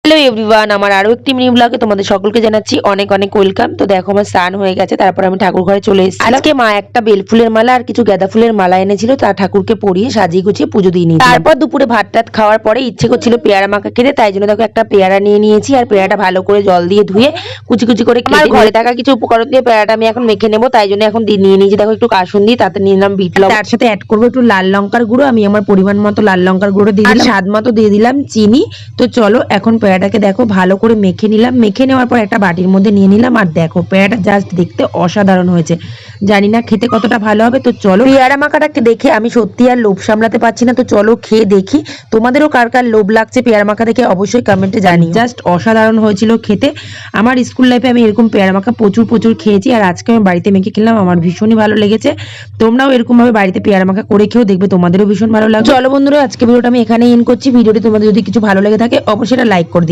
Hello everyone, আমার আরো একটি মিনি ব্লগে তোমাদের সকলকে জানাচ্ছি অনেক অনেক ওয়েলকাম। তো দেখো আমার স্নান হয়ে গেছে, তারপর আমি ঠাকুর ঘরে চলে এসেছি। আজকে মা একটা বেল ফুলের মালা আর কিছু গাঁদা ফুলের মালা এনেছিল, তা ঠাকুরকে পরিয়ে সাজিয়ে গুছিয়ে পুজো দিয়ে নিয়েছি। তারপর দুপুরে ভাত টাত খাওয়ার পরে ইচ্ছে করছিল পেয়ারা মাখা খেতে, তাই জন্য দেখো একটা পেয়ারা নিয়ে নিয়েছি আর পেয়ারাটা ভালো করে জল দিয়ে ধুয়ে কুচি কুচি করে আমার ঘরে থাকা কিছু উপকরণ দিয়ে পেয়ারাটা আমি এখন মেখে নেবো, তাই জন্য এখন নিয়ে নিয়েছি দেখো একটু কাসুন্দি, তাতে নিয়ে নিলাম বিট লবণ, তার সাথে অ্যাড করবো একটু লাল লঙ্কার গুঁড়ো। আমি আমার পরিমাণ মতো লাল লঙ্কার গুঁড়ো দিয়ে দিলাম, স্বাদ মতো দিয়ে দিলাম চিনি। তো চলো এখন পেয়ারাটাকে দেখো ভালো করে মেখে নিলাম। মেখে নেওয়ার পর একটা বাটির মধ্যে নিয়ে নিলাম, আর দেখো পেয়ারাটা জাস্ট দেখতে অসাধারণ হয়েছে। জানি না খেতে কতটা ভালো হবে। তো চলো পেয়ারা মাখাটাকে দেখে আমি সত্যি আর লোভ সামলাতে পারছি না। তো চলো খেয়ে দেখি, তোমাদেরও কার কার লোভ লাগছে পেয়ারা মাখা দেখে অবশ্যই কমেন্টে জানি। জাস্ট অসাধারণ হয়েছিল খেতে। আমার স্কুল লাইফে আমি এরকম পেয়ারা মাখা প্রচুর প্রচুর খেয়েছি, আর আজকে আমি বাড়িতে মেখে খেলাম, আমার ভীষণই ভালো লেগেছে। তোমরাও এরকম ভাবে বাড়িতে পেয়ারা মাখা করে খেয়েও দেখবে, তোমাদেরও ভীষণ ভালো লাগবে। চলো বন্ধুরা, আজকে ভিডিওটা আমি এখানেই এন্ড করছি। ভিডিওটি তোমাদের যদি কিছু ভালো লেগে থাকে অবশ্যই লাইক করে